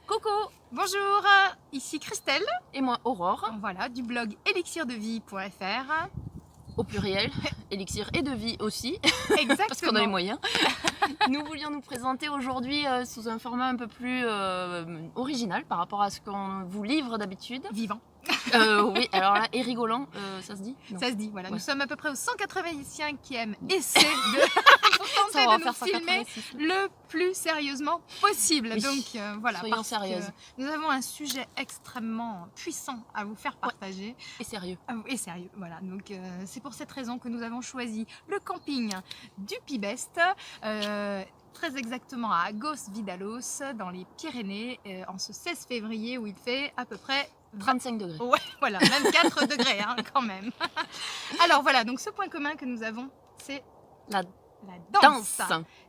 Coco Bonjour, ici Christelle, et moi Aurore, voilà, du blog elixirdevie.fr. au pluriel, élixir et de vie aussi, Exactement. parce qu'on a les moyens. Nous voulions nous présenter aujourd'hui sous un format un peu plus original par rapport à ce qu'on vous livre d'habitude. Vivant. Oui, alors là, et rigolant, ça se dit? Non. Ça se dit, voilà. Ouais. Nous sommes à peu près au 185e essai pour Ça, on va tenter de faire nous filmer 186. le plus sérieusement possible. Oui. Donc voilà, Soyons parce sérieuses. que nous avons un sujet extrêmement puissant à vous faire partager. Et sérieux. Et sérieux, voilà. Donc c'est pour cette raison que nous avons choisi le camping du Pibest. Très exactement à Agos Vidalos, dans les Pyrénées, en ce 16 février où il fait à peu près 35 degrés. Ouais, voilà, 24 degrés hein, quand même. Alors voilà, donc ce point commun que nous avons, c'est La la danse.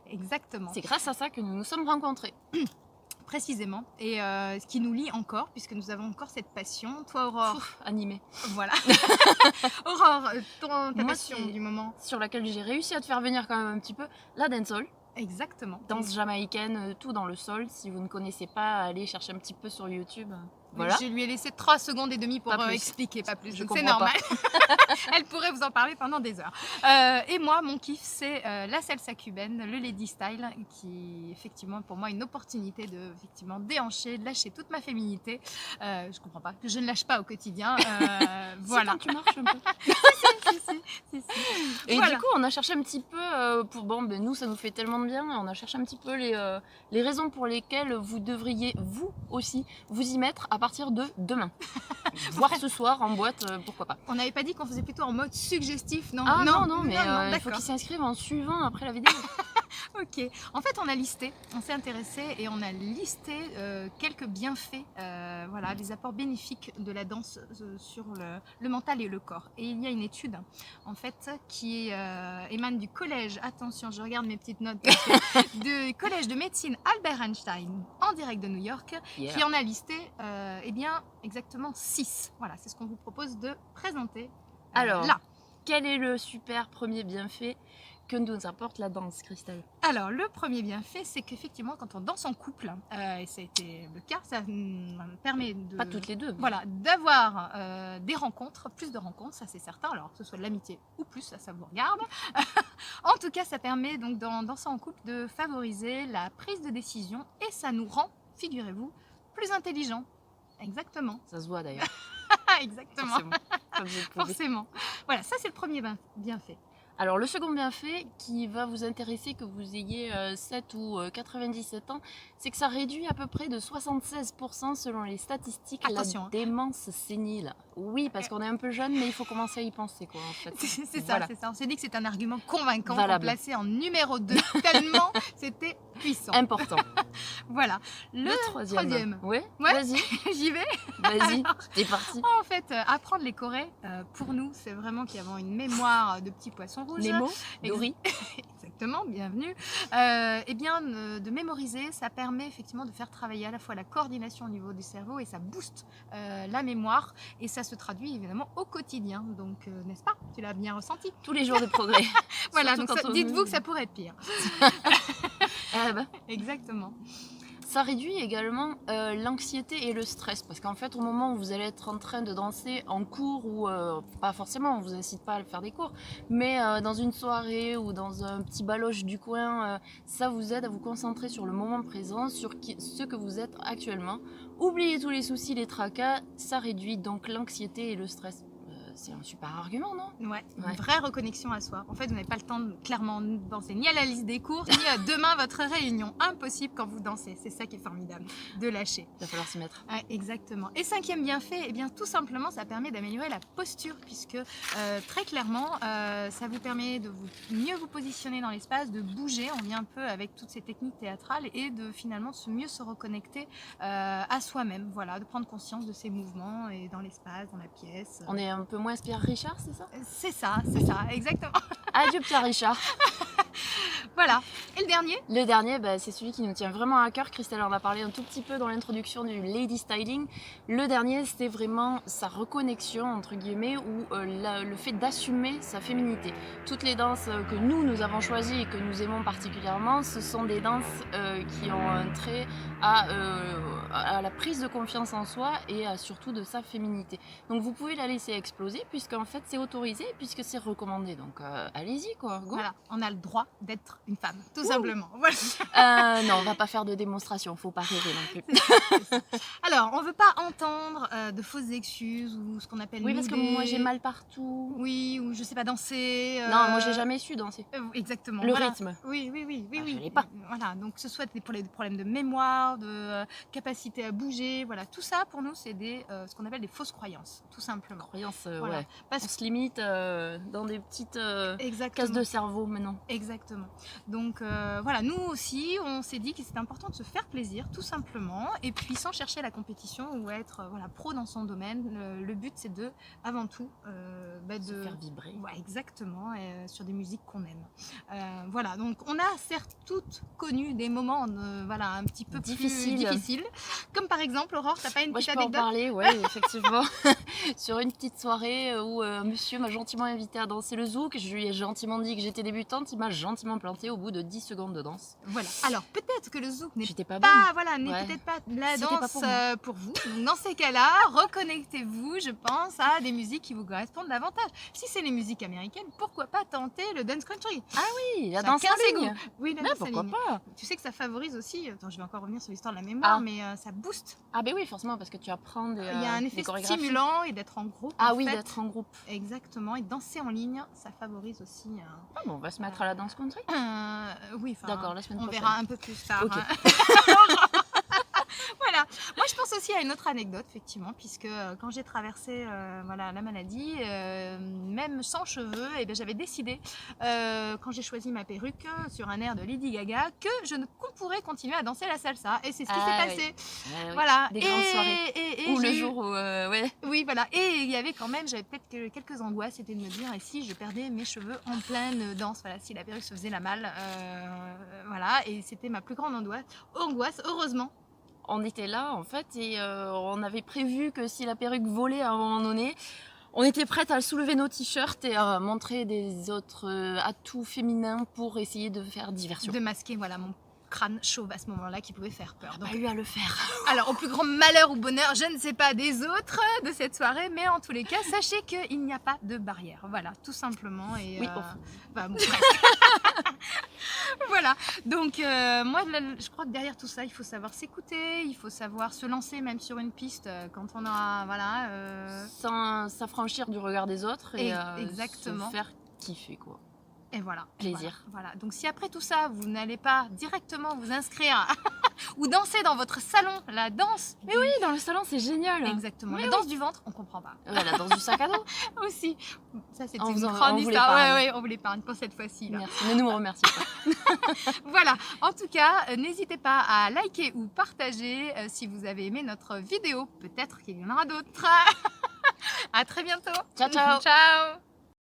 Exactement, C'est grâce à ça que nous nous sommes rencontrés. précisément. Et ce qui nous lie encore, puisque nous avons encore cette passion. Toi, Aurore, Ouf, animé. voilà. Aurore, ta Moi, passion c'est- du moment. Sur laquelle j'ai réussi à te faire venir quand même un petit peu, la dancehall. Exactement. Danse jamaïcaine, tout dans le sol. Si vous ne connaissez pas, allez chercher un petit peu sur YouTube. Voilà. Je lui ai laissé 3 secondes et demie pour Pas plus. expliquer, pas plus. Je Donc c'est comprends normal. Elle pourrait vous en parler pendant des heures. Et moi, mon kiff, c'est la salsa cubaine, le lady style, qui est effectivement pour moi une opportunité de effectivement déhancher, de lâcher toute ma féminité. Je comprends pas, que je ne lâche pas au quotidien. Voilà. C'est quand tu marches un peu. Si. Et Voilà. du coup, on a cherché un petit peu pour nous, ça nous fait tellement de bien. On a cherché un petit peu les raisons pour lesquelles vous devriez vous aussi vous y mettre à partir de demain. Voire ce soir en boîte, pourquoi pas. On n'avait pas dit qu'on faisait plutôt en mode suggestif, non? Ah non, mais il faut d'accord. qu'ils s'inscrivent en suivant après la vidéo. Ok, en fait on s'est intéressé et on a listé quelques bienfaits, voilà, les apports bénéfiques de la danse sur le mental et le corps. Et il y a une étude en fait qui émane du collège, attention je regarde mes petites notes, du collège de médecine Albert Einstein en direct de New York, Yeah. qui en a listé eh bien exactement 6. Voilà, c'est ce qu'on vous propose de présenter Alors, là. quel est le super premier bienfait que nous apporte la danse, Christelle? Alors, le premier bienfait, c'est qu'effectivement, quand on danse en couple, et ça a été le cas, ça permet de... Pas toutes les deux. mais- Voilà, d'avoir des rencontres, plus de rencontres, ça c'est certain, alors que ce soit de l'amitié ou plus, ça vous regarde. En tout cas, ça permet donc dans danser en couple de favoriser la prise de décision et ça nous rend, figurez-vous, plus intelligents. Exactement. Ça se voit d'ailleurs. Ah, exactement. Forcément. Comme vous le pouvez. Forcément. Voilà, ça c'est le premier bienfait. Alors le second bienfait qui va vous intéresser, que vous ayez 7 ou 97 ans, c'est que ça réduit à peu près de 76% selon les statistiques Attention, hein. la démence sénile. Oui, parce qu'on est un peu jeune, mais il faut commencer à y penser quoi en fait. C'est ça, Voilà. c'est ça. On s'est dit que c'est un argument convaincant Valable. pour placer en numéro 2, tellement c'était puissant. Important. Voilà. Le troisième. Ouais, Ouais. Vas-y, J'y vais. vas-y, c'est parti. En fait, apprendre les Corées, pour nous, c'est vraiment qu'il y a une mémoire de petits poissons rouges. Nemo, Ex- Dory. Exactement, bienvenue. Eh bien, de mémoriser, ça permet effectivement de faire travailler à la fois la coordination au niveau du cerveau et ça booste la mémoire et ça se traduit évidemment au quotidien. Donc, n'est-ce pas? Tu l'as bien ressenti. Tous les jours de progrès. Voilà, Surtout donc quand on- dites-vous que ça pourrait être pire. Ah bah. Exactement. Ça réduit également l'anxiété et le stress parce qu'en fait au moment où vous allez être en train de danser en cours ou pas forcément, on vous incite pas à faire des cours, mais dans une soirée ou dans un petit baloche du coin, ça vous aide à vous concentrer sur le moment présent, sur ce que vous êtes actuellement. Oubliez tous les soucis, les tracas, ça réduit donc l'anxiété et le stress. C'est un super argument, non? Ouais, une Ouais. vraie reconnexion à soi. En fait, vous n'avez pas le temps de clairement penser ni à la liste des cours, ni à demain votre réunion. Impossible quand vous dansez. C'est ça qui est formidable, de lâcher. Il va falloir s'y mettre. Ouais, exactement. Et cinquième bienfait, eh bien, tout simplement, ça permet d'améliorer la posture, puisque très clairement, ça vous permet de mieux vous positionner dans l'espace, de bouger. On vient un peu avec toutes ces techniques théâtrales et de finalement mieux se reconnecter à soi-même. Voilà, de prendre conscience de ses mouvements et dans l'espace, dans la pièce. On est un peu moins moins Pierre Richard, c'est ça? C'est ça, exactement. Adieu Pierre Richard. Voilà. Et le dernier? Le dernier, bah, c'est celui qui nous tient vraiment à cœur. Christelle en a parlé un tout petit peu dans l'introduction du Lady Styling. Le dernier, c'était vraiment sa reconnexion, entre guillemets, ou le fait d'assumer sa féminité. Toutes les danses que nous avons choisies et que nous aimons particulièrement, ce sont des danses qui ont un trait à la prise de confiance en soi et surtout de sa féminité. Donc vous pouvez la laisser exploser, puisqu'en fait c'est autorisé, puisque c'est recommandé. Donc allez-y, quoi, go. Voilà, on a le droit d'être une femme, tout simplement. Voilà. Non, on va pas faire de démonstration, faut pas rêver non plus. Alors, on veut pas entendre de fausses excuses ou ce qu'on appelle Oui, parce que nuder. moi j'ai mal partout. Oui, ou je sais pas danser. Non, moi j'ai jamais su danser. Exactement. Le voilà. rythme. Oui. Je l'ai pas. Voilà, donc que ce soit pour les problèmes de mémoire, de capacité à bouger, voilà, tout ça pour nous c'est ce qu'on appelle des fausses croyances, tout simplement. Croyance, Voilà. ouais. Parce On se limite dans des petites Exactement. cases de cerveau maintenant. Exactement. Donc voilà, nous aussi, on s'est dit que c'était important de se faire plaisir, tout simplement, et puis sans chercher la compétition ou être pro dans son domaine. Le but, c'est avant tout, Se faire vibrer. Ouais, exactement, sur des musiques qu'on aime. Voilà, donc on a certes toutes connu des moments, un petit peu plus difficiles, comme par exemple, Aurore, t'as pas une Moi, petite je peux en anecdote? parler, ouais, effectivement. Sur une petite soirée où un monsieur m'a gentiment invité à danser le zouk, je lui ai gentiment dit que j'étais débutante, il m'a gentiment planté au bout de 10 secondes de danse. Voilà. Alors peut-être que le zouk n'est J'étais pas pas, bonne. voilà, n'est Ouais. peut-être pas la C'était danse pas pour moi. pour vous. Donc, dans ces cas-là, reconnectez-vous, je pense, à des musiques qui vous correspondent davantage. Si c'est les musiques américaines, pourquoi pas tenter le dance country? Oui, la Chacun danse en ses ligne. goûts. Oui, la Mais danse en pourquoi ligne. pas? Tu sais que ça favorise aussi, attends, je vais encore revenir sur l'histoire de la mémoire, Ah. mais ça booste. Ah ben oui, forcément, parce que tu apprends des Il y a un des effet chorégraphies. stimulant et d'être en groupe. Ah en oui, fait. d'être en groupe. Exactement. Et danser en ligne, ça favorise aussi. Ah bon, on va se mettre à la danse country. Oui, enfin, D'accord, la semaine on prochaine. verra un peu plus tard. Ok. Voilà. Moi, je pense aussi à une autre anecdote, effectivement, puisque quand j'ai traversé la maladie, même sans cheveux, eh bien, j'avais décidé, quand j'ai choisi ma perruque sur un air de Lady Gaga, que je ne pourrais continuer à danser la salsa. Et c'est ce qui s'est passé. Oui. Voilà. Des grandes soirées. Et Ou le j'ai eu- jour où, ouais. Oui, voilà. Et il y avait quand même, j'avais peut-être quelques angoisses, c'était de me dire, et si je perdais mes cheveux en pleine danse, voilà, si la perruque se faisait la malle, voilà. Et c'était ma plus grande angoisse, heureusement. On était là en fait et on avait prévu que si la perruque volait à un moment donné, on était prête à soulever nos t-shirts et à montrer des autres atouts féminins pour essayer de faire diversion. De masquer, voilà, mon crâne chauve à ce moment-là qui pouvait faire peur. Donc, Pas eu à le faire. alors, au plus grand malheur ou bonheur, je ne sais pas des autres de cette soirée, mais en tous les cas, sachez qu'il n'y a pas de barrière. Voilà, tout simplement. Et, Oui, bon, presque. Voilà, donc moi je crois que derrière tout ça il faut savoir s'écouter, il faut savoir se lancer même sur une piste quand on a sans s'affranchir du regard des autres et exactement. se faire kiffer quoi. Et voilà. Plaisir. Voilà. Donc si après tout ça vous n'allez pas directement vous inscrire ou danser dans votre salon, la danse. Mais oui, dans le salon c'est génial. Exactement. Mais la danse du ventre, on comprend pas. Ouais, la danse du sac à dos. Aussi. Ça c'était On une vous grande histoire. l'épargne. Ouais, on vous l'épargne pour cette fois-ci. Là. Merci. Ne nous remerciez pas. Voilà, en tout cas, n'hésitez pas à liker ou partager si vous avez aimé notre vidéo. Peut-être qu'il y en aura d'autres. À très bientôt. Ciao, ciao. Ciao.